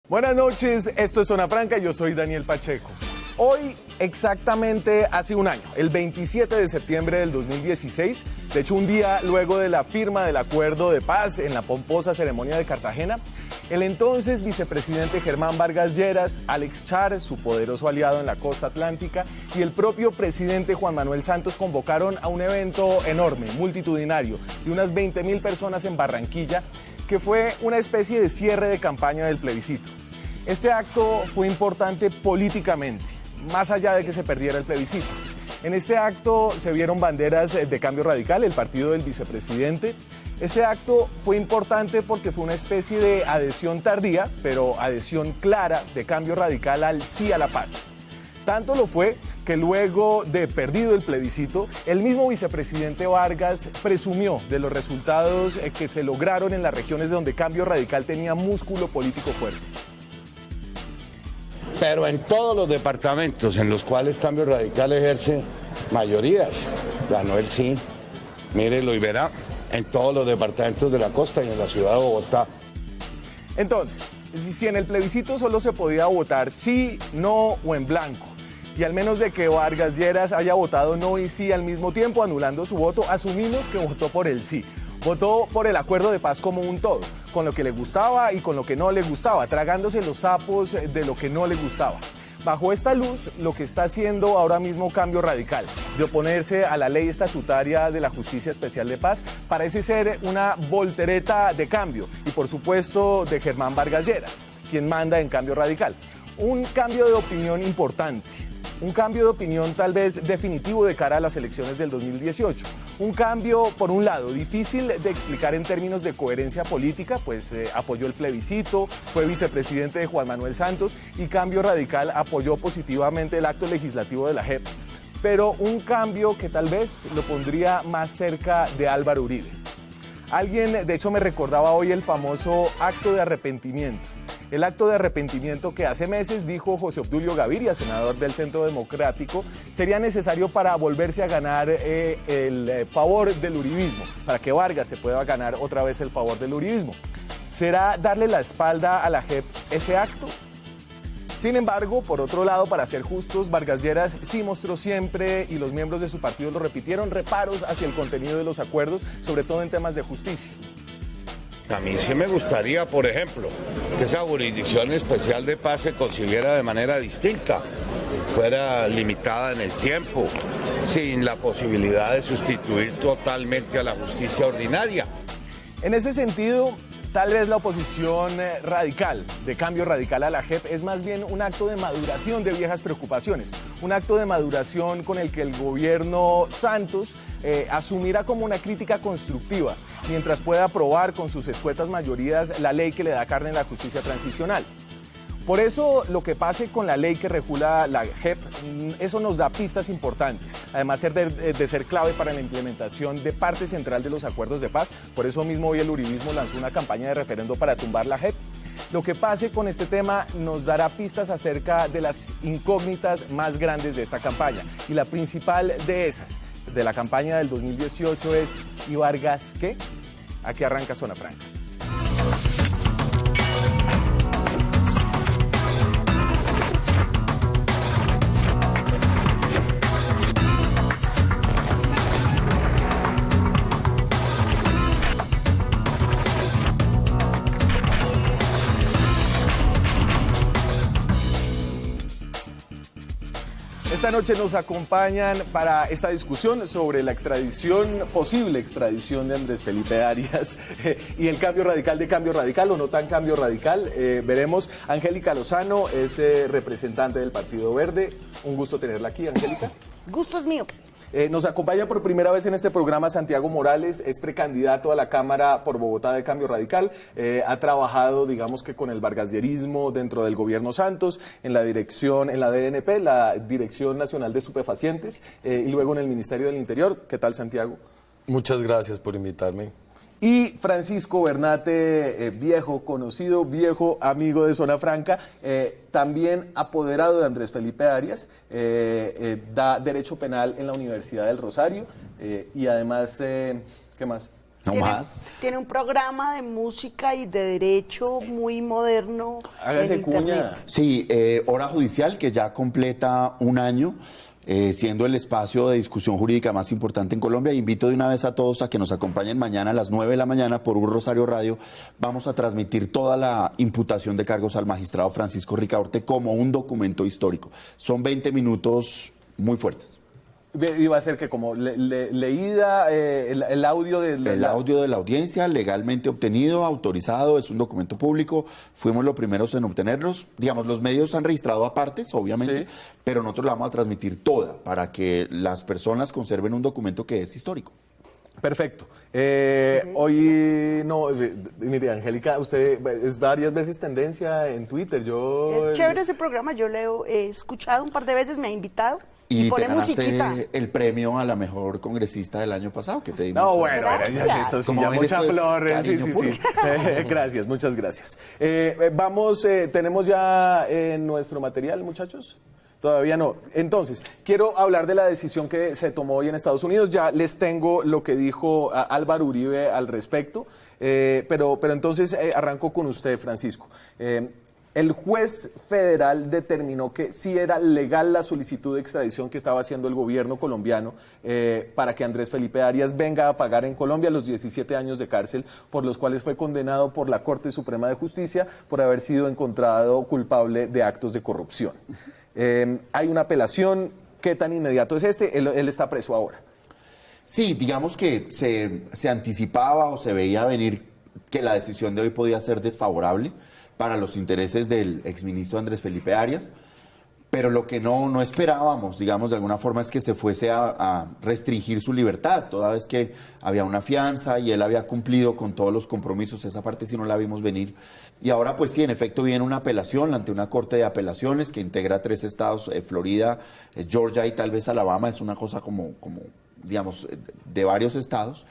Buenas noches, esto es Zona Franca, yo soy Daniel Pacheco. Hoy, exactamente hace un año, el 27 de septiembre del 2016, de hecho un día luego de la firma del acuerdo de paz en la pomposa ceremonia de Cartagena, el entonces vicepresidente Germán Vargas Lleras, Alex Char, su poderoso aliado en la costa atlántica, y el propio presidente Juan Manuel Santos convocaron a un evento enorme, multitudinario, de unas 20.000 personas en Barranquilla, que fue una especie de cierre de campaña del plebiscito. Este acto fue importante políticamente, más allá de que se perdiera el plebiscito. En este acto se vieron banderas de Cambio Radical, el partido del vicepresidente. Ese acto fue importante porque fue una especie de adhesión tardía, pero adhesión clara de Cambio Radical al sí a la paz. Tanto lo fue que luego de perdido el plebiscito, el mismo vicepresidente Vargas presumió de los resultados que se lograron en las regiones donde Cambio Radical tenía músculo político fuerte. Pero en todos los departamentos en los cuales Cambio Radical ejerce mayorías, ganó el sí, mírelo y verá, en todos los departamentos de la costa y en la ciudad de Bogotá. Entonces, si en el plebiscito solo se podía votar sí, no o en blanco, y al menos de que Vargas Lleras haya votado no y sí al mismo tiempo, anulando su voto, asumimos que votó por el sí. Votó por el acuerdo de paz como un todo, con lo que le gustaba y con lo que no le gustaba, tragándose los sapos de lo que no le gustaba. Bajo esta luz, lo que está haciendo ahora mismo Cambio Radical, de oponerse a la ley estatutaria de la Justicia Especial de Paz, parece ser una voltereta de cambio y por supuesto de Germán Vargas Lleras, quien manda en Cambio Radical. Un cambio de opinión importante. Un cambio de opinión tal vez definitivo de cara a las elecciones del 2018. Un cambio, por un lado, difícil de explicar en términos de coherencia política, pues apoyó el plebiscito, fue vicepresidente de Juan Manuel Santos y Cambio Radical apoyó positivamente el acto legislativo de la JEP. Pero un cambio que tal vez lo pondría más cerca de Álvaro Uribe. Alguien, de hecho, me recordaba hoy el famoso acto de arrepentimiento. El acto de arrepentimiento que hace meses dijo José Obdulio Gaviria, senador del Centro Democrático, sería necesario para volverse a ganar el favor del uribismo, para que Vargas se pueda ganar otra vez el favor del uribismo. ¿Será darle la espalda a la JEP ese acto? Sin embargo, por otro lado, para ser justos, Vargas Lleras sí mostró siempre, y los miembros de su partido lo repitieron, reparos hacia el contenido de los acuerdos, sobre todo en temas de justicia. A mí sí me gustaría, por ejemplo, que esa jurisdicción especial de paz se concibiera de manera distinta, fuera limitada en el tiempo, sin la posibilidad de sustituir totalmente a la justicia ordinaria. En ese sentido, tal vez la oposición radical, de Cambio Radical a la JEP, es más bien un acto de maduración de viejas preocupaciones, un acto de maduración con el que el gobierno Santos asumirá como una crítica constructiva, mientras pueda aprobar con sus escuetas mayorías la ley que le da carne en la justicia transicional. Por eso, lo que pase con la ley que regula la JEP, eso nos da pistas importantes, además de ser clave para la implementación de parte central de los acuerdos de paz. Por eso mismo hoy el uribismo lanzó una campaña de referendo para tumbar la JEP. Lo que pase con este tema nos dará pistas acerca de las incógnitas más grandes de esta campaña. Y la principal de esas, de la campaña del 2018 es, ¿y Vargas qué? Aquí arranca Zona Franca. Esta noche nos acompañan para esta discusión sobre la posible extradición de Andrés Felipe Arias y el cambio radical de Cambio Radical o no tan Cambio Radical. Veremos. Angélica Lozano es representante del Partido Verde. Un gusto tenerla aquí, Angélica. Gusto es mío. Nos acompaña por primera vez en este programa Santiago Morales, es precandidato a la Cámara por Bogotá de Cambio Radical, ha trabajado, digamos que con el vargasierismo dentro del gobierno Santos, en la DNP, la Dirección Nacional de Estupefacientes, y luego en el Ministerio del Interior. ¿Qué tal, Santiago? Muchas gracias por invitarme. Y Francisco Bernate, viejo conocido, viejo amigo de Zona Franca, también apoderado de Andrés Felipe Arias, da Derecho Penal en la Universidad del Rosario y además, ¿qué más? No más. Tiene un programa de música y de derecho muy moderno. Hágase en internet. cuña. Sí, Hora Judicial, que ya completa un año, siendo el espacio de discusión jurídica más importante en Colombia. Invito de una vez a todos a que nos acompañen mañana a las 9 de la mañana por Un Rosario Radio. Vamos a transmitir toda la imputación de cargos al magistrado Francisco Ricaurte como un documento histórico. Son 20 minutos muy fuertes. Iba a ser que como leída el audio de El audio de la audiencia, legalmente obtenido, autorizado, es un documento público. Fuimos los primeros en obtenerlos. Digamos, los medios han registrado apartes, obviamente, Sí. pero nosotros la vamos a transmitir toda para que las personas conserven un documento que es histórico. Perfecto. Hoy, no, mire, Angélica, usted es varias veces tendencia en Twitter. Es chévere ese programa, yo lo he escuchado un par de veces, me ha invitado. Y te pone ganaste musiquita. el premio a la mejor congresista del año pasado que te dimos. No, bueno, Gracias. ya, eso sí, Como ya ven, mucha esto es flor. Sí, cariño sí, puro. sí. Gracias, muchas gracias. Vamos, tenemos ya nuestro material, muchachos. Todavía no. Entonces, quiero hablar de la decisión que se tomó hoy en Estados Unidos. Ya les tengo lo que dijo Álvaro Uribe al respecto, pero entonces arranco con usted, Francisco. El juez federal determinó que sí era legal la solicitud de extradición que estaba haciendo el gobierno colombiano para que Andrés Felipe Arias venga a pagar en Colombia los 17 años de cárcel por los cuales fue condenado por la Corte Suprema de Justicia por haber sido encontrado culpable de actos de corrupción. Hay una apelación. ¿Qué tan inmediato es este? Él está preso ahora. Sí, digamos que se anticipaba o se veía venir que la decisión de hoy podía ser desfavorable para los intereses del exministro Andrés Felipe Arias, pero lo que no esperábamos, digamos, de alguna forma es que se fuese a restringir su libertad, toda vez que había una fianza y él había cumplido con todos los compromisos, esa parte sí no la vimos venir. Y ahora pues sí, en efecto viene una apelación ante una corte de apelaciones que integra 3 estados, Florida, Georgia y tal vez Alabama, es una cosa como digamos, de varios estados.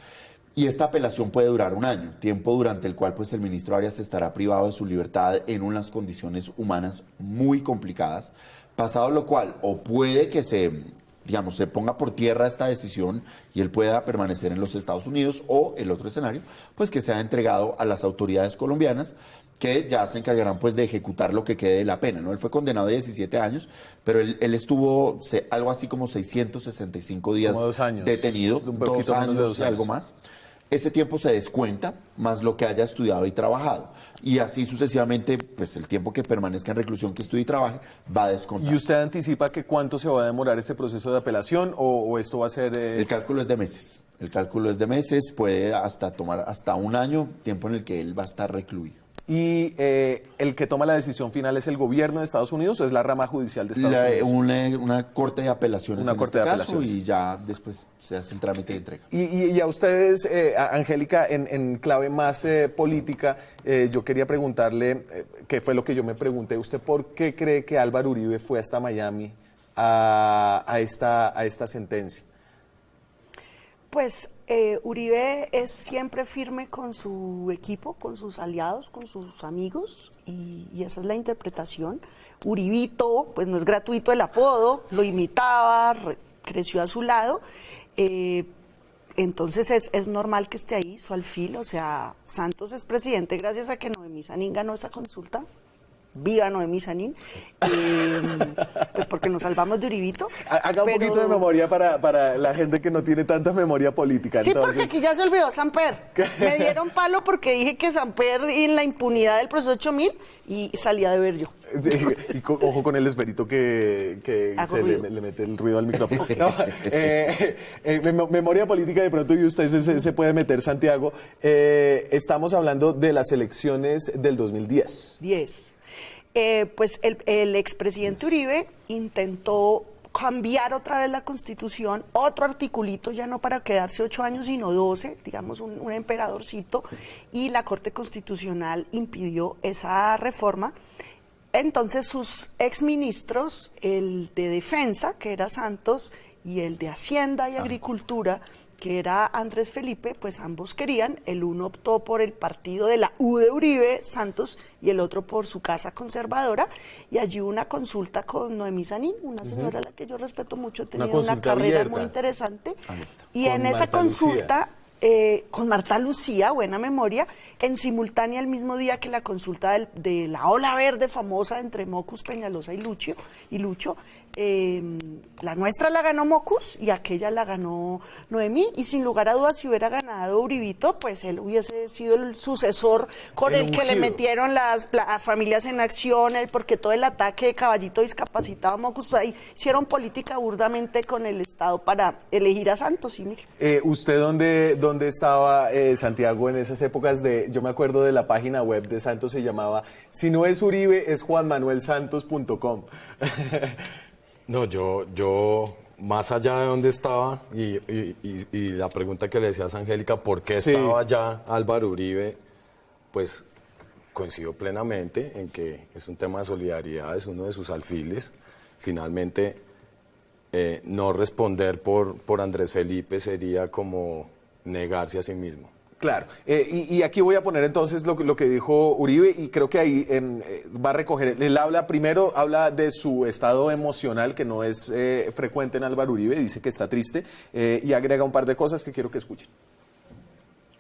Y esta apelación puede durar un año, tiempo durante el cual pues el ministro Arias estará privado de su libertad en unas condiciones humanas muy complicadas, pasado lo cual o puede que se ponga por tierra esta decisión y él pueda permanecer en los Estados Unidos, o el otro escenario, pues que sea entregado a las autoridades colombianas que ya se encargarán pues de ejecutar lo que quede de la pena, ¿no? Él fue condenado de 17 años, pero él estuvo algo así como 665 días Como 2 años, detenido, un poquito menos de 2 y algo años. más. Ese tiempo se descuenta, más lo que haya estudiado y trabajado. Y así sucesivamente, pues el tiempo que permanezca en reclusión, que estudie y trabaje, va a descontar. ¿Y usted anticipa que cuánto se va a demorar este proceso de apelación o esto va a ser...? El cálculo es de meses. El cálculo es de meses, puede tomar hasta un año, tiempo en el que él va a estar recluido. ¿Y el que toma la decisión final es el gobierno de Estados Unidos o es la rama judicial de Estados Unidos? Una corte de apelaciones Una corte de apelaciones. y ya después se hace el trámite de entrega. Y a ustedes, Angélica, en clave más política, yo quería preguntarle, qué fue lo que yo me pregunté, ¿usted por qué cree que Álvaro Uribe fue hasta Miami a esta sentencia? Pues Uribe es siempre firme con su equipo, con sus aliados, con sus amigos, y esa es la interpretación. Uribito, pues no es gratuito el apodo, lo imitaba, creció a su lado, entonces es normal que esté ahí, su alfil. O sea, Santos es presidente gracias a que Noemí Sanín ganó esa consulta. Viva Noemí Sanín, pues porque nos salvamos de Uribito. Haga un poquito de memoria para la gente que no tiene tanta memoria política. Sí, entonces. porque aquí ya se olvidó Samper. Me dieron palo porque dije que Samper en la impunidad del proceso 8000 y salía de ver yo. Ojo con el esperito que Hago se ruido. le mete el ruido al micrófono. No, memoria política de pronto y usted se puede meter, Santiago. Estamos hablando de las elecciones del 2010. 10. Pues el expresidente Uribe intentó cambiar otra vez la Constitución, otro articulito, ya no para quedarse 8 años, sino 12, digamos un emperadorcito, y la Corte Constitucional impidió esa reforma. Entonces sus exministros, el de Defensa, que era Santos, y el de Hacienda y Agricultura, que era Andrés Felipe, pues ambos querían. El uno optó por el partido de la U de Uribe, Santos, y el otro por su casa conservadora. Y allí hubo una consulta con Noemí Sanín, una señora a la que yo respeto mucho, ha tenido una consulta carrera abierta. muy interesante. Abierta. Y Con en esa Marta consulta con Marta Lucía, buena memoria, en simultánea el mismo día que la consulta de la ola verde famosa entre Mockus, Peñalosa y Lucho. La nuestra la ganó Mockus y aquella la ganó Noemí, y sin lugar a dudas, si hubiera ganado Uribito, pues él hubiese sido el sucesor con el que le metieron las familias en acción, porque todo el ataque de caballito discapacitado a Mockus, ahí hicieron política burdamente con el Estado para elegir a Santos. Y mire. ¿Usted dónde estaba, Santiago, en esas épocas yo me acuerdo de la página web de Santos, se llamaba, si no es Uribe, es juanmanuelsantos.com? No, yo más allá de dónde estaba, y la pregunta que le decías, Angélica, ¿por qué estaba allá Álvaro Uribe? Pues coincido plenamente en que es un tema de solidaridad, es uno de sus alfiles. Finalmente, no responder por Andrés Felipe sería como negarse a sí mismo. Claro, y aquí voy a poner entonces lo que dijo Uribe, y creo que ahí va a recoger, él habla de su estado emocional, que no es frecuente en Álvaro Uribe, dice que está triste, y agrega un par de cosas que quiero que escuchen.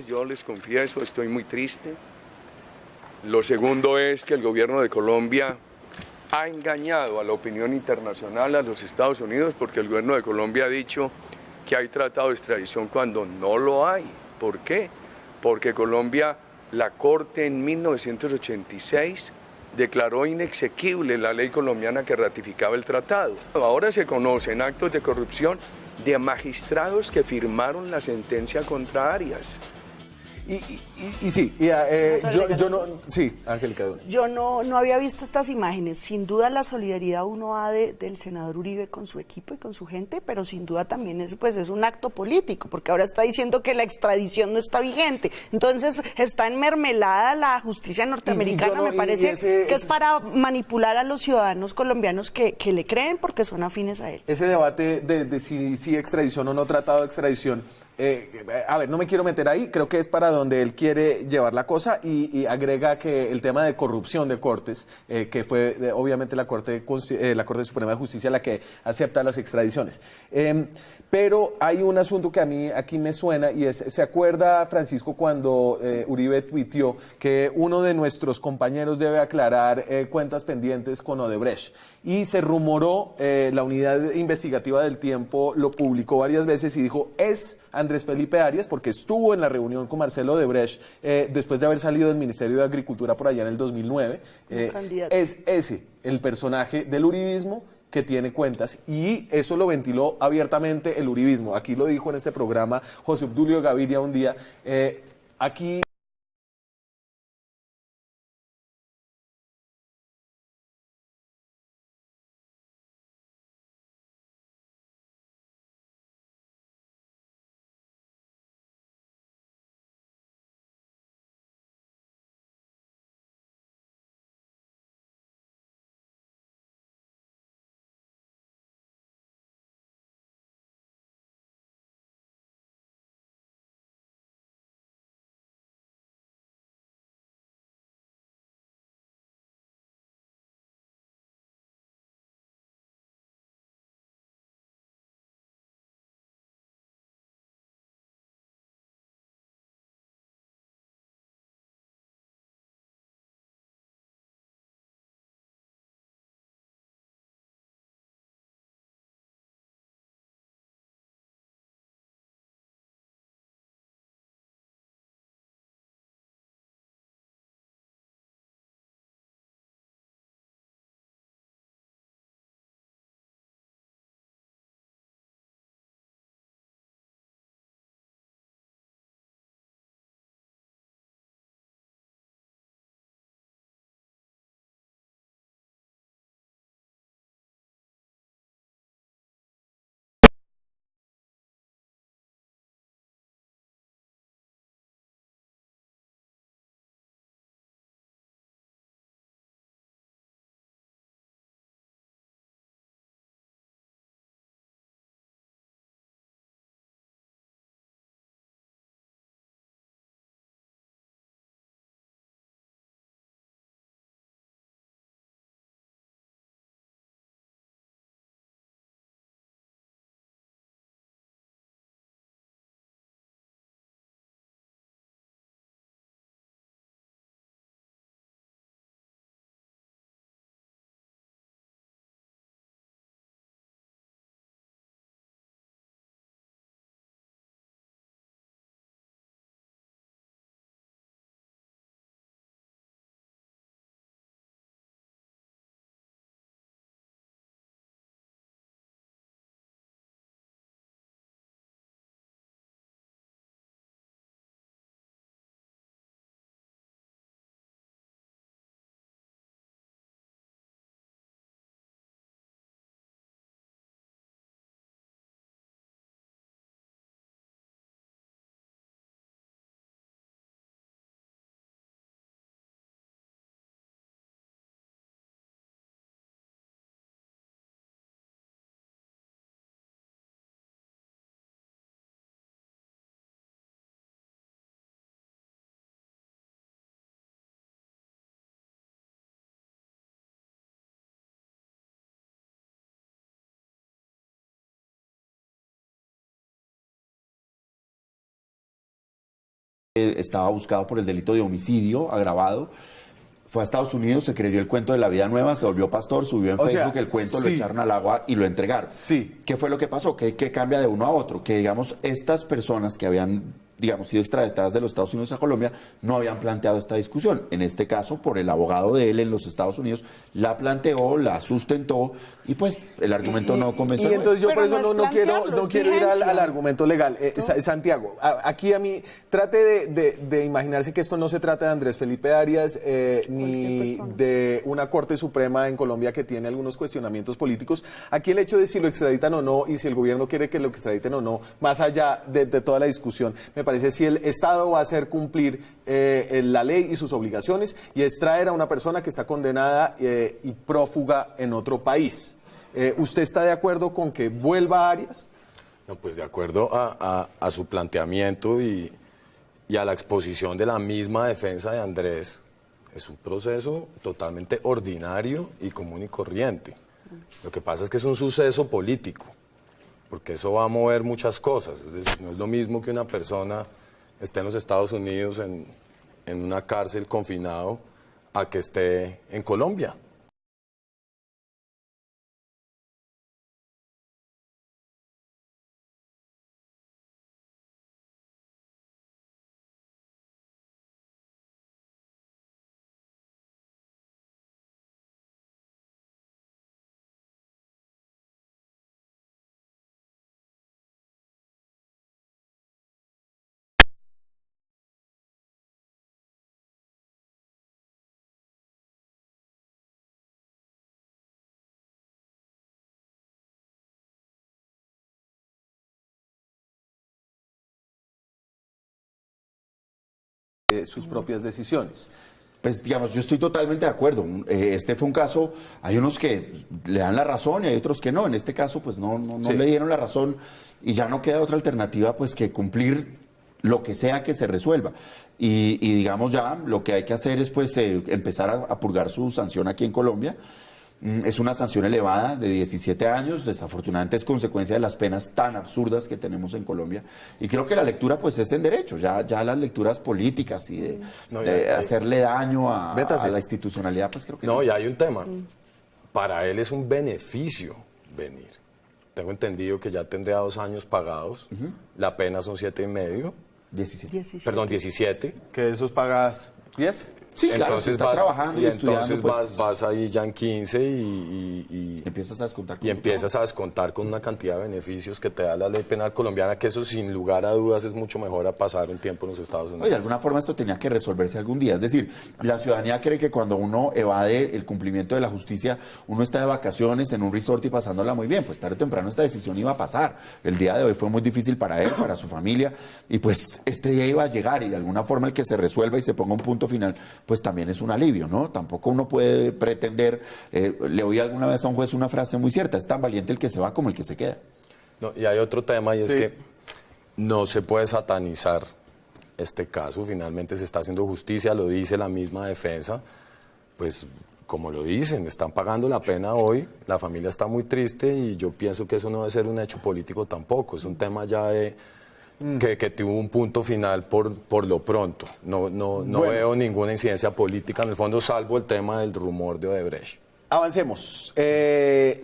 Yo les confieso, estoy muy triste. Lo segundo es que el gobierno de Colombia ha engañado a la opinión internacional, a los Estados Unidos, porque el gobierno de Colombia ha dicho que hay tratado de extradición cuando no lo hay. ¿Por qué? Porque Colombia, la Corte en 1986 declaró inexequible la ley colombiana que ratificaba el tratado. Ahora se conocen actos de corrupción de magistrados que firmaron la sentencia contra Arias. Sí, Angélica. Yo no había visto estas imágenes. Sin duda la solidaridad uno ha del senador Uribe con su equipo y con su gente, pero sin duda también es un acto político, porque ahora está diciendo que la extradición no está vigente. Entonces está enmermelada la justicia norteamericana, me parece que es para manipular a los ciudadanos colombianos que le creen porque son afines a él. Ese debate de si extradición o no tratado de extradición, a ver, no me quiero meter ahí, creo que es para donde él quiere llevar la cosa, y agrega que el tema de corrupción de cortes, que fue obviamente la Corte Suprema de Justicia la que acepta las extradiciones. Pero hay un asunto que a mí aquí me suena, y ¿se acuerda, Francisco, cuando Uribe tuiteó que uno de nuestros compañeros debe aclarar cuentas pendientes con Odebrecht? Y se rumoró, la unidad investigativa del Tiempo lo publicó varias veces y dijo, es Andrés Felipe Arias, porque estuvo en la reunión con Marcelo Odebrecht después de haber salido del Ministerio de Agricultura por allá en el 2009. Es ese el personaje del uribismo que tiene cuentas, y eso lo ventiló abiertamente el uribismo. Aquí lo dijo en este programa José Obdulio Gaviria un día. Aquí estaba buscado por el delito de homicidio agravado. Fue a Estados Unidos, se creyó el cuento de la vida nueva, se volvió pastor, subió en Facebook el cuento, sí. lo echaron al agua y lo entregaron. Sí. ¿Qué fue lo que pasó? ¿Qué cambia de uno a otro? Que, digamos, estas personas que habían, digamos, sido extraditadas de los Estados Unidos a Colombia no habían planteado esta discusión. En este caso, por el abogado de él en los Estados Unidos, la planteó, la sustentó y pues el argumento no convenció. Y entonces yo Pero por eso no es no quiero ir vigencia. al argumento legal. Santiago, aquí a mí trate de imaginarse que esto no se trata de Andrés Felipe Arias ni de una Corte Suprema en Colombia que tiene algunos cuestionamientos políticos. Aquí el hecho de si lo extraditan o no y si el gobierno quiere que lo extraditen o no, más allá de toda la discusión, me parece si el Estado va a hacer cumplir la ley y sus obligaciones y extraer a una persona que está condenada y prófuga en otro país. ¿Usted está de acuerdo con que vuelva a Arias? No, pues de acuerdo a su planteamiento y a la exposición de la misma defensa de Andrés, es un proceso totalmente ordinario y común y corriente. Lo que pasa es que es un suceso político, porque eso va a mover muchas cosas. Es decir, no es lo mismo que una persona esté en los Estados Unidos en una cárcel confinado a que esté en Colombia. Sus propias decisiones. Pues digamos, yo estoy totalmente de acuerdo. Este fue un caso, hay unos que le dan la razón y hay otros que no. En este caso, pues no le dieron la razón y ya no queda otra alternativa pues que cumplir lo que sea que se resuelva. Y digamos ya, lo que hay que hacer es pues empezar a purgar su sanción aquí en Colombia. Es una sanción elevada de 17 años, desafortunadamente es consecuencia de las penas tan absurdas que tenemos en Colombia. Y creo que la lectura pues es en derecho, ya las lecturas políticas y de hacerle daño a la institucionalidad, pues creo que no. Y hay un tema, para él es un beneficio venir. Tengo entendido que ya tendría 2 años pagados, la pena son 7,5. 17. Perdón, 17. ¿Que esos pagas 10? Sí, claro, Entonces está trabajando y estudiando. Entonces pues, vas ahí ya en 15 y empiezas a descontar. Y empiezas a descontar con una cantidad de beneficios que te da la ley penal colombiana, que eso sin lugar a dudas es mucho mejor a pasar un tiempo en los Estados Unidos. Oye, de alguna forma esto tenía que resolverse algún día. Es decir, la ciudadanía cree que cuando uno evade el cumplimiento de la justicia, uno está de vacaciones en un resort y pasándola muy bien. Pues tarde o temprano esta decisión iba a pasar. El día de hoy fue muy difícil para él, para su familia, y pues este día iba a llegar y de alguna forma el que se resuelva y se ponga un punto final, pues también es un alivio, ¿no? Tampoco uno puede pretender, le oí alguna vez a un juez una frase muy cierta, es tan valiente el que se va como el que se queda. No, y hay otro tema y es que no se puede satanizar este caso, finalmente se está haciendo justicia, lo dice la misma defensa, pues como lo dicen, están pagando la pena hoy, la familia está muy triste y yo pienso que eso no debe ser un hecho político tampoco, es un tema ya de que tuvo un punto final por lo pronto. No veo ninguna incidencia política en el fondo, salvo el tema del rumor de Odebrecht. Avancemos.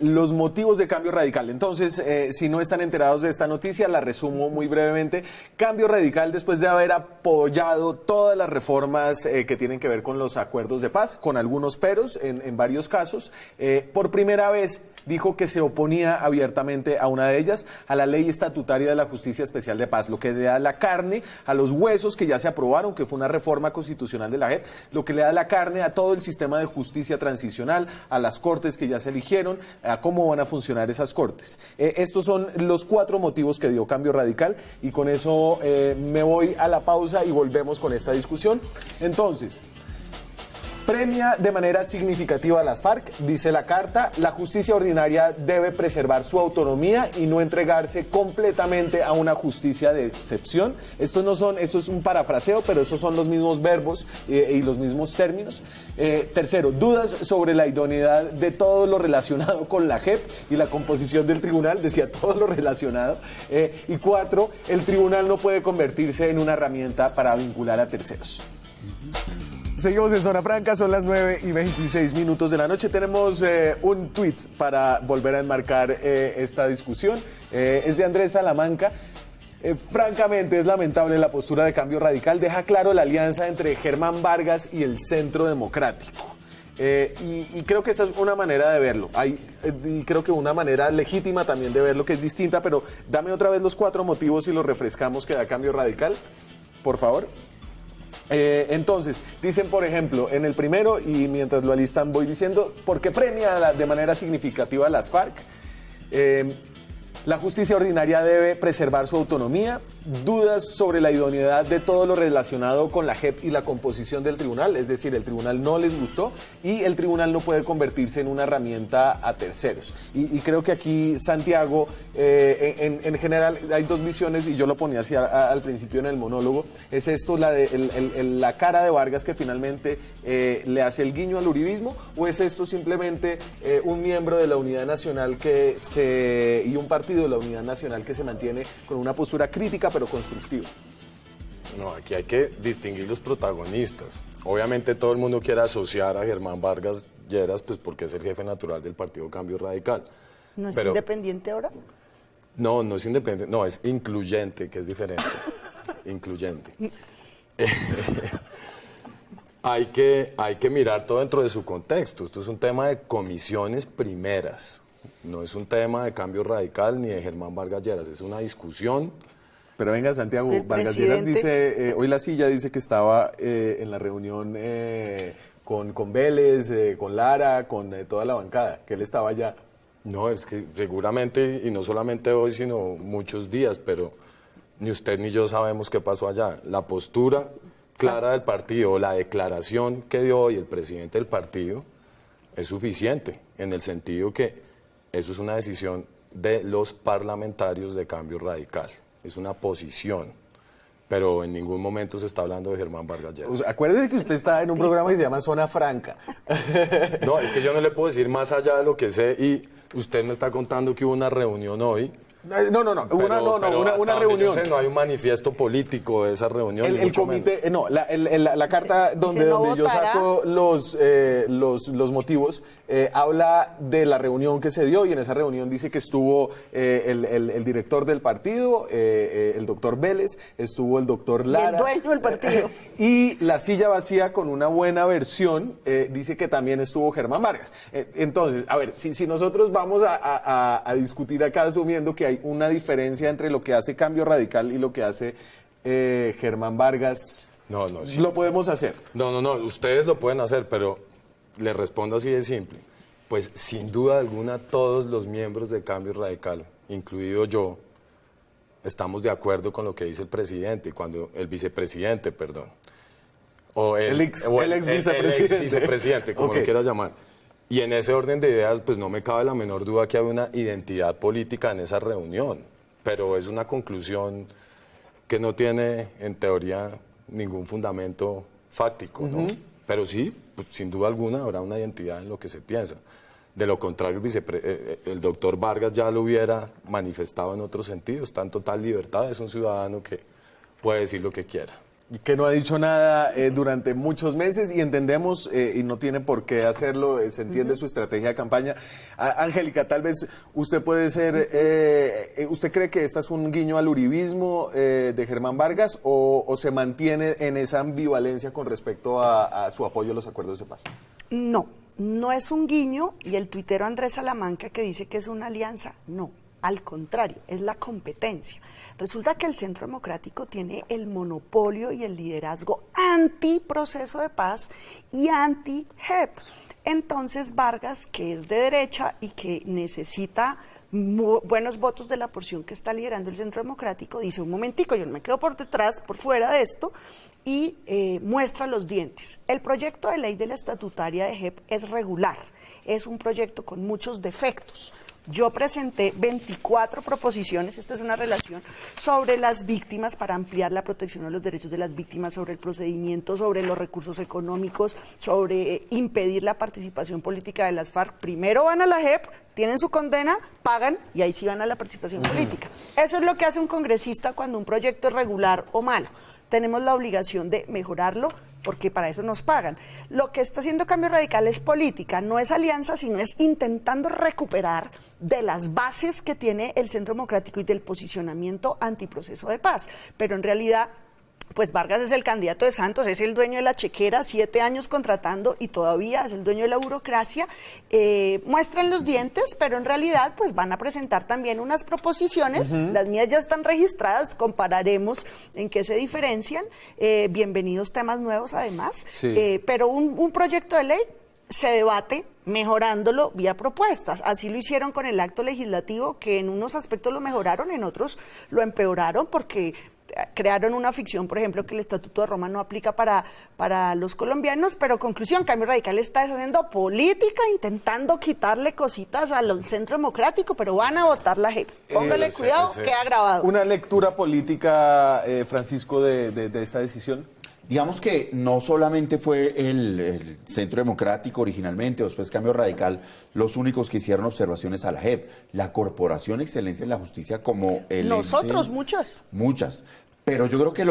Los motivos de Cambio Radical. Entonces, si no están enterados de esta noticia, la resumo muy brevemente. Cambio Radical, después de haber apoyado todas las reformas que tienen que ver con los acuerdos de paz, con algunos peros en varios casos, por primera vez dijo que se oponía abiertamente a una de ellas, a la ley estatutaria de la Justicia Especial de Paz, lo que le da la carne a los huesos que ya se aprobaron, que fue una reforma constitucional de la JEP, lo que le da la carne a todo el sistema de justicia transicional, a las cortes que ya se eligieron, a cómo van a funcionar esas cortes. Estos son los 4 motivos que dio Cambio Radical y con eso me voy a la pausa y volvemos con esta discusión. Entonces, premia de manera significativa a las FARC, dice la carta. La justicia ordinaria debe preservar su autonomía y no entregarse completamente a una justicia de excepción. Esto es un parafraseo, pero esos son los mismos verbos y los mismos términos. Tercero, dudas sobre la idoneidad de todo lo relacionado con la JEP y la composición del tribunal, decía todo lo relacionado. Y cuatro, el tribunal no puede convertirse en una herramienta para vincular a terceros. Seguimos en Zona Franca, son las 9:26 de la noche. Tenemos un tuit para volver a enmarcar esta discusión. Es de Andrés Salamanca. Francamente, es lamentable la postura de Cambio Radical. Deja claro la alianza entre Germán Vargas y el Centro Democrático. Y creo que esa es una manera de verlo. Y creo que una manera legítima también de verlo, que es distinta, pero dame otra vez los 4 motivos y los refrescamos que da Cambio Radical, por favor. Entonces, dicen, por ejemplo, en el primero, y mientras lo alistan voy diciendo, ¿por qué premia de manera significativa a las FARC? La justicia ordinaria debe preservar su autonomía. Dudas sobre la idoneidad de todo lo relacionado con la JEP y la composición del tribunal, es decir, el tribunal no les gustó y el tribunal no puede convertirse en una herramienta a terceros. Y creo que aquí Santiago, en general, hay dos visiones, y yo lo ponía así al principio en el monólogo. Es esto, la cara de Vargas que finalmente le hace el guiño al uribismo, o es esto simplemente un miembro de la Unidad Nacional y un partido de la Unidad Nacional que se mantiene con una postura crítica pero constructiva. No, aquí hay que distinguir los protagonistas. Obviamente todo el mundo quiere asociar a Germán Vargas Lleras, pues porque es el jefe natural del Partido Cambio Radical. ¿No es independiente ahora? No, no es independiente, no, es incluyente, que es diferente. Incluyente. Hay que mirar todo dentro de su contexto. Esto es un tema de comisiones primeras. No es un tema de Cambio Radical ni de Germán Vargas Lleras, es una discusión. Pero venga, Santiago, Vargas Lleras dice, hoy La Silla dice que estaba en la reunión con Vélez, con Lara, con toda la bancada, que él estaba allá. No, es que seguramente, y no solamente hoy, sino muchos días, pero ni usted ni yo sabemos qué pasó allá. La postura clara del partido, la declaración que dio hoy el presidente del partido es suficiente, en el sentido que eso es una decisión de los parlamentarios de Cambio Radical. Es una posición, pero en ningún momento se está hablando de Germán Vargas Lleras. O sea, acuérdese que usted está en un programa que se llama Zona Franca. No, es que yo no le puedo decir más allá de lo que sé, y usted me está contando que hubo una reunión hoy. No, una reunión. Yo sé, no hay un manifiesto político de esa reunión. El comité, la carta donde yo saco los motivos, habla de la reunión que se dio, y en esa reunión dice que estuvo el director del partido, el doctor Vélez, estuvo el doctor Lara. El dueño del partido. Y La Silla Vacía, con una buena versión, dice que también estuvo Germán Vargas. Entonces, a ver, si nosotros vamos a discutir acá asumiendo que hay una diferencia entre lo que hace Cambio Radical y lo que hace Germán Vargas, sí. ¿Lo podemos hacer? No, ustedes lo pueden hacer, pero le respondo así de simple. Pues sin duda alguna todos los miembros de Cambio Radical, incluido yo, estamos de acuerdo con lo que dice el presidente, el vicepresidente, perdón. O el ex vicepresidente, como lo quieras llamar. Y en ese orden de ideas, pues no me cabe la menor duda que había una identidad política en esa reunión, pero es una conclusión que no tiene, en teoría, ningún fundamento fáctico, ¿no? Pero sí, pues, sin duda alguna, habrá una identidad en lo que se piensa. De lo contrario, el doctor Vargas ya lo hubiera manifestado en otro sentido. Está en total libertad, es un ciudadano que puede decir lo que quiera. Y que no ha dicho nada durante muchos meses, y entendemos, y no tiene por qué hacerlo, se entiende su estrategia de campaña. Angélica, tal vez usted puede ser, ¿usted cree que esta es un guiño al uribismo de Germán Vargas, o se mantiene en esa ambivalencia con respecto a su apoyo a los acuerdos de paz? No es un guiño, y el tuitero Andrés Salamanca que dice que es una alianza, no. Al contrario, es la competencia. Resulta que el Centro Democrático tiene el monopolio y el liderazgo anti-proceso de paz y anti-JEP. Entonces Vargas, que es de derecha y que necesita buenos votos de la porción que está liderando el Centro Democrático, dice, un momentico, yo no me quedo por detrás, por fuera de esto, y muestra los dientes. El proyecto de ley de la estatutaria de JEP es regular, es un proyecto con muchos defectos. Yo presenté 24 proposiciones, esta es una relación sobre las víctimas para ampliar la protección de los derechos de las víctimas, sobre el procedimiento, sobre los recursos económicos, sobre impedir la participación política de las FARC. Primero van a la JEP, tienen su condena, pagan y ahí sí van a la participación política. Eso es lo que hace un congresista cuando un proyecto es regular o malo. Tenemos la obligación de mejorarlo porque para eso nos pagan. Lo que está haciendo Cambio Radical es política, no es alianza, sino es intentando recuperar de las bases que tiene el Centro Democrático y del posicionamiento antiproceso de paz. Pero en realidad, pues Vargas es el candidato de Santos, es el dueño de la chequera, 7 años contratando y todavía es el dueño de la burocracia. Muestran los dientes, pero en realidad pues van a presentar también unas proposiciones. Las mías ya están registradas, compararemos en qué se diferencian. Bienvenidos temas nuevos además. Sí. Pero un proyecto de ley se debate mejorándolo vía propuestas. Así lo hicieron con el acto legislativo, que en unos aspectos lo mejoraron, en otros lo empeoraron porque crearon una ficción, por ejemplo, que el Estatuto de Roma no aplica para los colombianos, pero conclusión, Cambio Radical está haciendo política, intentando quitarle cositas al Centro Democrático, pero van a votar la JEP. Póngale cuidado, queda grabado. ¿Una lectura política, Francisco, de esta decisión? Digamos que no solamente fue el Centro Democrático originalmente, o después Cambio Radical, los únicos que hicieron observaciones a la JEP. La Corporación Excelencia en la Justicia como el Nosotros, ente, muchas. Muchas. Pero yo creo que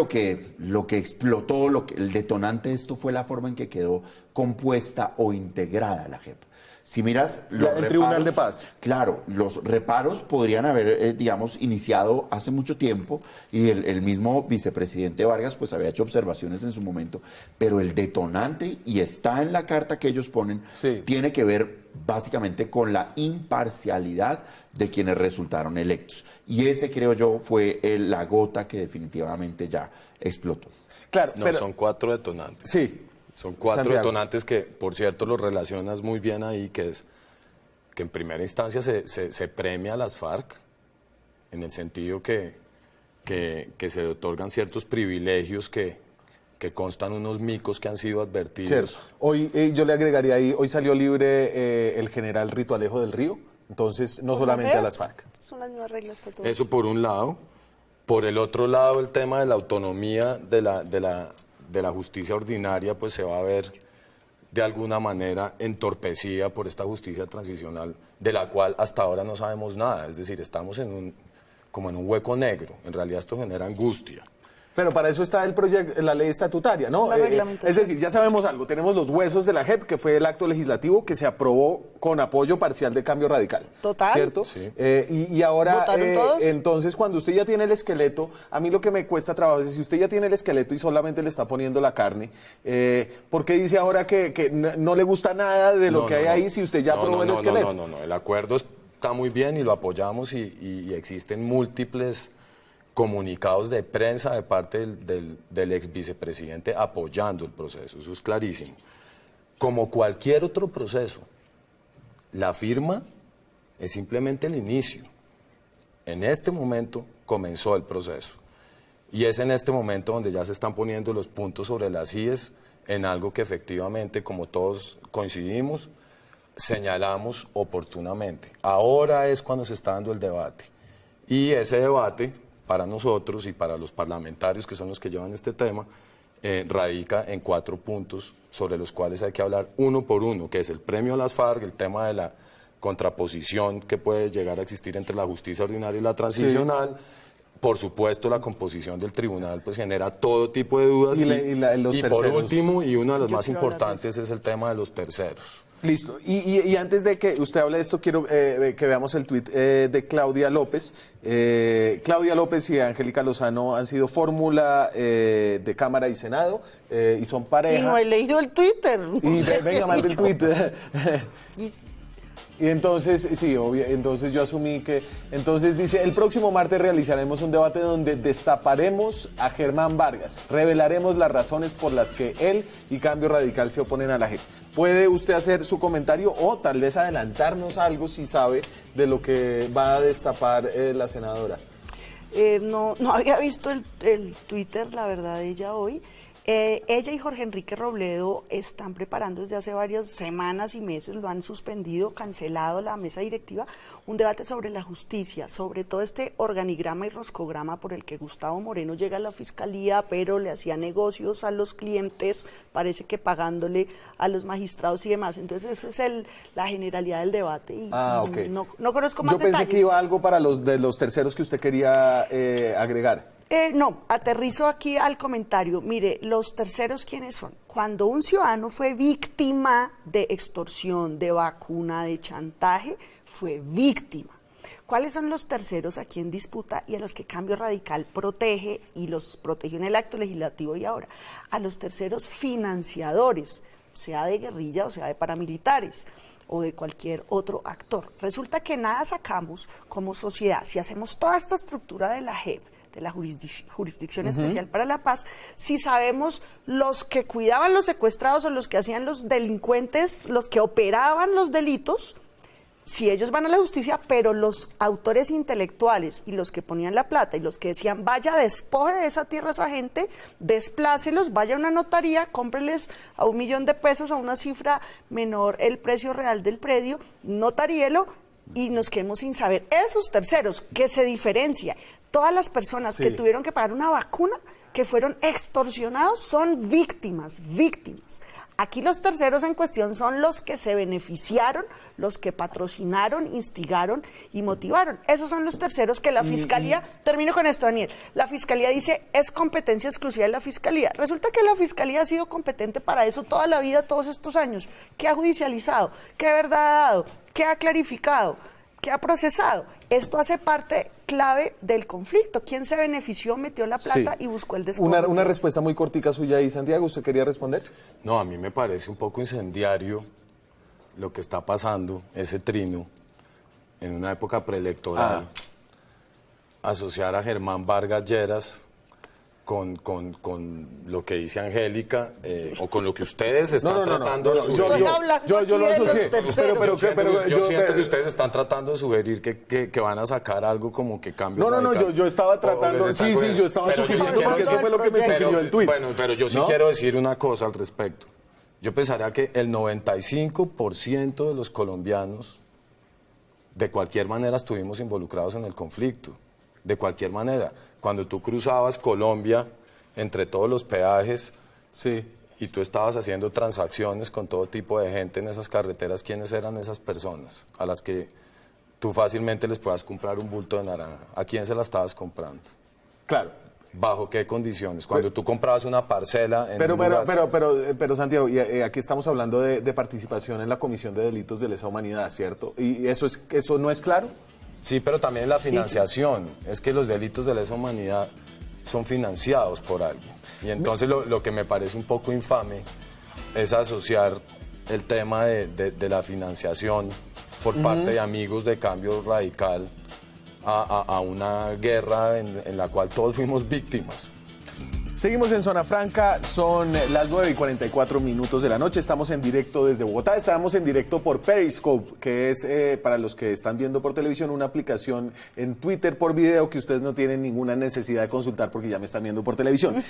lo que explotó, el detonante de esto fue la forma en que quedó compuesta o integrada la JEP. Si miras los reparos, Tribunal de Paz. Claro, los reparos podrían haber, digamos, iniciado hace mucho tiempo y el mismo vicepresidente Vargas pues había hecho observaciones en su momento, pero el detonante, y está en la carta que ellos ponen, sí, tiene que ver básicamente con la imparcialidad de quienes resultaron electos. Y ese, creo yo, fue la gota que definitivamente ya explotó. Claro, No, pero son 4 detonantes. sí. Son 4 Santiago. detonantes que, por cierto, los relacionas muy bien ahí, que es que en primera instancia se premia a las FARC, en el sentido que se le otorgan ciertos privilegios que constan unos micos que han sido advertidos. Cierto. Hoy yo le agregaría ahí, hoy salió libre el general Ritualejo del Río, entonces no solamente a las FARC. Son las nuevas reglas para todos. Eso por un lado. Por el otro lado, el tema de la autonomía de la justicia ordinaria pues se va a ver de alguna manera entorpecida por esta justicia transicional, de la cual hasta ahora no sabemos nada. Es decir, estamos como en un hueco negro. En realidad esto genera angustia. Pero para eso está el proyecto, la ley estatutaria, ¿no? La reglamentación. Es decir, ya sabemos algo. Tenemos los huesos de la JEP, que fue el acto legislativo que se aprobó con apoyo parcial de Cambio Radical. Total. ¿Cierto? Sí. Y ahora, ¿Votaron todos? entonces, cuando usted ya tiene el esqueleto, a mí lo que me cuesta trabajo es si usted ya tiene el esqueleto y solamente le está poniendo la carne, ¿por qué dice ahora que no le gusta nada de lo que hay ahí si usted ya aprobó el esqueleto? No. El acuerdo está muy bien y lo apoyamos y existen múltiples comunicados de prensa de parte del ex vicepresidente apoyando el proceso, eso es clarísimo. Como cualquier otro proceso, la firma es simplemente el inicio. En este momento comenzó el proceso y es en este momento donde ya se están poniendo los puntos sobre las IES en algo que efectivamente, como todos coincidimos, señalamos oportunamente. Ahora es cuando se está dando el debate y ese debate, para nosotros y para los parlamentarios que son los que llevan este tema, radica en 4 puntos sobre los cuales hay que hablar uno por uno, que es el premio a las FARC, el tema de la contraposición que puede llegar a existir entre la justicia ordinaria y la transicional. Sí. Por supuesto, la composición del tribunal pues genera todo tipo de dudas. Y por último, y uno de los más importantes, es el tema de los terceros. Listo. Y antes de que usted hable de esto, quiero que veamos el tuit de Claudia López. Claudia López y Angélica Lozano han sido fórmula de Cámara y Senado y son pareja. Y no he leído el Twitter. Y venga, mande el tuit. Y entonces, sí, obvio, entonces yo asumí que... Entonces dice, el próximo martes realizaremos un debate donde destaparemos a Germán Vargas, revelaremos las razones por las que él y Cambio Radical se oponen a la JEP. ¿Puede usted hacer su comentario o tal vez adelantarnos algo si sabe de lo que va a destapar la senadora? No había visto el Twitter, la verdad, de ella hoy. Ella y Jorge Enrique Robledo están preparando desde hace varias semanas y meses, lo han suspendido, cancelado la mesa directiva, un debate sobre la justicia, sobre todo este organigrama y roscograma por el que Gustavo Moreno llega a la fiscalía, pero le hacía negocios a los clientes, parece que pagándole a los magistrados y demás. Entonces esa es la generalidad del debate y ok. no conozco más detalles. Yo pensé que iba algo para de los terceros que usted quería agregar. No, aterrizo aquí al comentario. Mire, los terceros, ¿quiénes son? Cuando un ciudadano fue víctima de extorsión, de vacuna, de chantaje, fue víctima. ¿Cuáles son los terceros aquí en disputa y a los que Cambio Radical protege y los protegió en el acto legislativo y ahora? A los terceros financiadores, sea de guerrilla o sea de paramilitares o de cualquier otro actor. Resulta que nada sacamos como sociedad si hacemos toda esta estructura de la JEP, de la Jurisdicción Especial para la Paz, si sabemos los que cuidaban los secuestrados o los que hacían los delincuentes, los que operaban los delitos, si ellos van a la justicia, pero los autores intelectuales y los que ponían la plata y los que decían, vaya, despoje de esa tierra a esa gente, desplácelos, vaya a una notaría, cómpreles a $1 millón de pesos, a una cifra menor el precio real del predio, notaríelo, y nos quedemos sin saber. Esos terceros, que se diferencia. Todas las personas que tuvieron que pagar una vacuna, que fueron extorsionados, son víctimas. Aquí los terceros en cuestión son los que se beneficiaron, los que patrocinaron, instigaron y motivaron. Esos son los terceros que la Fiscalía, termino con esto, Daniel, la Fiscalía dice es competencia exclusiva de la Fiscalía. Resulta que la Fiscalía ha sido competente para eso toda la vida, todos estos años. ¿Qué ha judicializado? ¿Qué verdad ha dado? ¿Qué ha clarificado? ¿Qué ha procesado? Esto hace parte clave del conflicto. ¿Quién se benefició, metió la plata y buscó el despojo? Una respuesta muy cortica suya ahí, Santiago. ¿Usted quería responder? No, a mí me parece un poco incendiario lo que está pasando, ese trino, en una época preelectoral, asociar a Germán Vargas Lleras con lo que dice Angélica o con lo que ustedes están tratando de sugerir. Yo lo asocié, pero yo siento que ustedes están tratando de sugerir que van a sacar algo como que Cambio Radical. yo estaba tratando, yo estaba sugiriendo porque eso fue lo que me sugirió el tuit. Bueno, pero yo sí quiero decir una cosa al respecto. Yo pensaría que el 95% de los colombianos de cualquier manera estuvimos involucrados en el conflicto, de cualquier manera. Cuando tú cruzabas Colombia entre todos los peajes y tú estabas haciendo transacciones con todo tipo de gente en esas carreteras, ¿quiénes eran esas personas a las que tú fácilmente les puedas comprar un bulto de naranja? ¿A quién se la estabas comprando? Claro. ¿Bajo qué condiciones? Cuando tú comprabas una parcela en pero Santiago, aquí estamos hablando de participación en la Comisión de Delitos de Lesa Humanidad, ¿cierto? ¿Y eso no es claro? Sí, pero también la financiación. Es que los delitos de lesa humanidad son financiados por alguien. Y entonces lo que me parece un poco infame es asociar el tema de la financiación por parte de amigos de Cambio Radical a una guerra en la cual todos fuimos víctimas. Seguimos en Zona Franca, son las 9:44 de la noche, estamos en directo desde Bogotá, estamos en directo por Periscope, que es, para los que están viendo por televisión, una aplicación en Twitter por video que ustedes no tienen ninguna necesidad de consultar porque ya me están viendo por televisión.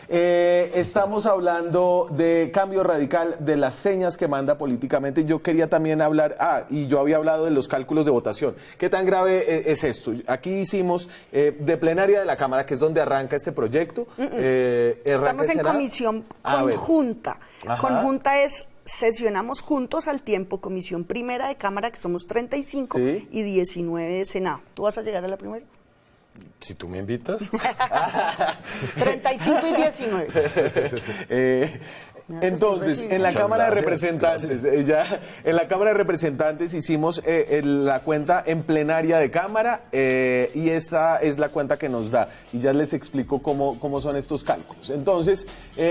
Estamos hablando de Cambio Radical, de las señas que manda políticamente. Yo quería también hablar, y yo había hablado de los cálculos de votación. ¿Qué tan grave es esto? Aquí hicimos de plenaria de la Cámara, que es donde arranca este proyecto. Estamos en comisión conjunta. Conjunta es, sesionamos juntos al tiempo, comisión primera de Cámara, que somos 35, y 19 de Senado. ¿Tú vas a llegar a la primera? Si tú me invitas. 35 y 19. Entonces, en la Cámara de Representantes, en la Cámara de Representantes hicimos la cuenta en plenaria de Cámara y esta es la cuenta que nos da. Y ya les explico cómo son estos cálculos. Entonces,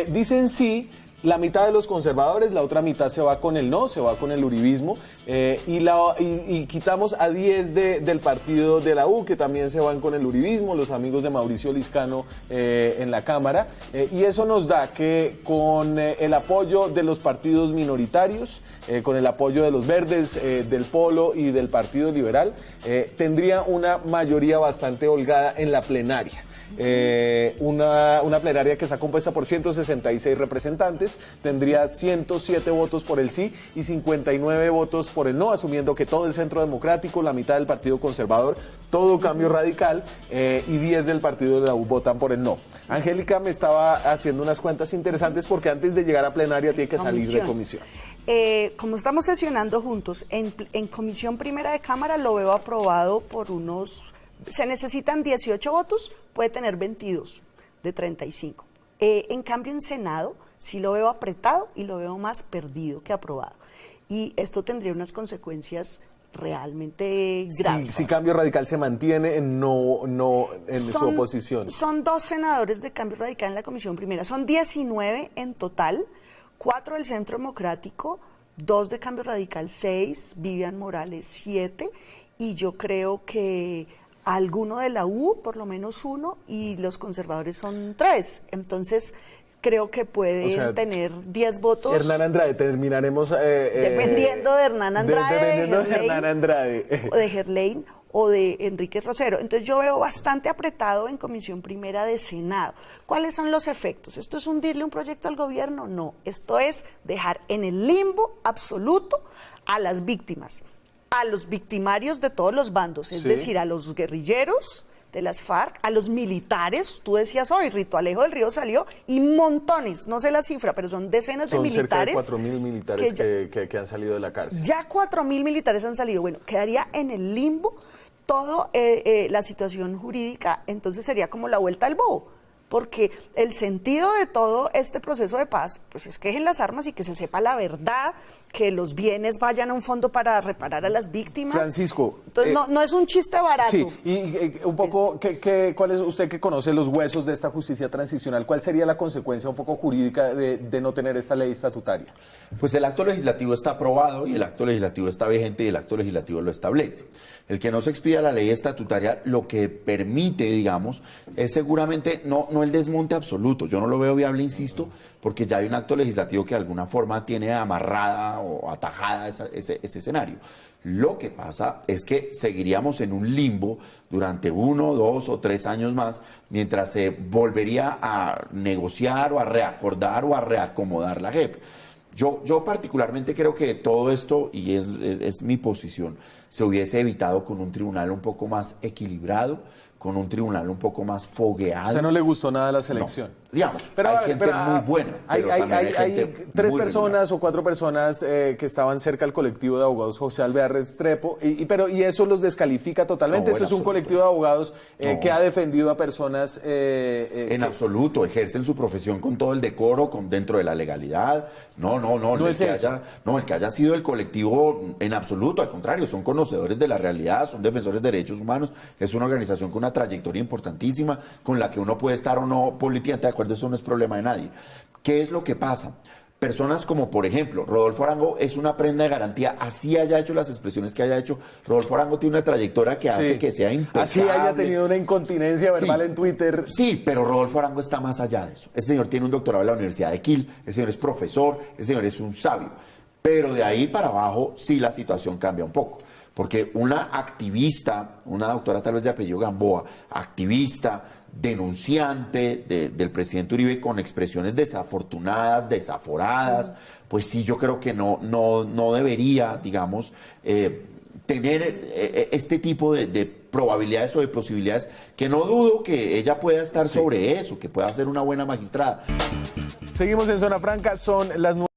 dicen sí la mitad de los conservadores, la otra mitad se va con el no, se va con el uribismo, y quitamos a 10 del partido de la U, que también se van con el uribismo, los amigos de Mauricio Liscano en la Cámara, y eso nos da que con el apoyo de los partidos minoritarios, con el apoyo de los verdes, del Polo y del Partido Liberal, tendría una mayoría bastante holgada en la plenaria. Una plenaria que está compuesta por 166 representantes, tendría 107 votos por el sí y 59 votos por el no, asumiendo que todo el Centro Democrático, la mitad del Partido Conservador, todo Cambio Radical y 10 del Partido de la U votan por el no. Angélica me estaba haciendo unas cuentas interesantes porque antes de llegar a plenaria tiene que salir de comisión. Como estamos sesionando juntos, en comisión primera de Cámara lo veo aprobado por unos... Se necesitan 18 votos, puede tener 22 de 35. En cambio, en Senado sí lo veo apretado y lo veo más perdido que aprobado. Y esto tendría unas consecuencias realmente graves. Si Cambio Radical se mantiene en su oposición. Son 2 senadores de Cambio Radical en la comisión primera. Son 19 en total, 4 del Centro Democrático, 2 de Cambio Radical, 6, Vivian Morales, 7, y yo creo que alguno de la U, por lo menos 1, y los conservadores son 3. Entonces, creo que pueden tener 10 votos. Hernán Andrade, terminaremos... dependiendo de Hernán Andrade, o de Gerlain o de Enrique Rosero. Entonces, yo veo bastante apretado en comisión primera de Senado. ¿Cuáles son los efectos? ¿Esto es hundirle un proyecto al gobierno? No. Esto es dejar en el limbo absoluto a las víctimas, a los victimarios de todos los bandos, es decir, a los guerrilleros de las FARC, a los militares. Tú decías hoy, Rito Alejo del Río salió, y montones, no sé la cifra, pero son decenas de militares. Son cerca de 4.000 militares que han salido de la cárcel. Ya 4.000 militares han salido. Bueno, quedaría en el limbo toda la situación jurídica, entonces sería como la vuelta al bobo. Porque el sentido de todo este proceso de paz, pues es que dejen las armas y que se sepa la verdad, que los bienes vayan a un fondo para reparar a las víctimas. Francisco. Entonces no es un chiste barato. Sí, y un poco, ¿cuál es usted que conoce los huesos de esta justicia transicional? ¿Cuál sería la consecuencia un poco jurídica de no tener esta ley estatutaria? Pues el acto legislativo está aprobado y el acto legislativo está vigente y el acto legislativo lo establece. El que no se expida la ley estatutaria lo que permite, digamos, es seguramente no el desmonte absoluto. Yo no lo veo viable, insisto, porque ya hay un acto legislativo que de alguna forma tiene amarrada o atajada ese escenario. Lo que pasa es que seguiríamos en un limbo durante 1, 2 o 3 años más, mientras se volvería a negociar o a reacordar o a reacomodar la JEP. Yo particularmente creo que todo esto, y es mi posición, se hubiese evitado con un tribunal un poco más equilibrado, con un tribunal un poco más fogueado. ¿A usted no le gustó nada la selección? No, digamos, hay gente muy buena. Hay 3 personas o 4 personas que estaban cerca del colectivo de abogados José Alvear Restrepo, y eso los descalifica totalmente. Este es un colectivo de abogados que ha defendido a personas... en absoluto, ejercen su profesión con todo el decoro, dentro de la legalidad. El que haya sido el colectivo en absoluto, al contrario, son conocedores de la realidad, son defensores de derechos humanos, es una organización con una trayectoria importantísima, con la que uno puede estar o no políticamente de acuerdo, eso no es problema de nadie. ¿Qué es lo que pasa? Personas como, por ejemplo, Rodolfo Arango es una prenda de garantía, así haya hecho las expresiones que haya hecho. Rodolfo Arango tiene una trayectoria que hace que sea impecable. Así haya tenido una incontinencia verbal en Twitter. Sí, pero Rodolfo Arango está más allá de eso. Ese señor tiene un doctorado en la Universidad de Kiel, ese señor es profesor, ese señor es un sabio. Pero de ahí para abajo sí la situación cambia un poco. Porque una activista, una doctora tal vez de apellido Gamboa, activista, denunciante del presidente Uribe con expresiones desafortunadas, desaforadas, pues sí, yo creo que no debería, digamos, tener este tipo de probabilidades o de posibilidades, que no dudo que ella pueda estar sobre eso, que pueda ser una buena magistrada. Seguimos en Zona Franca, son las 9.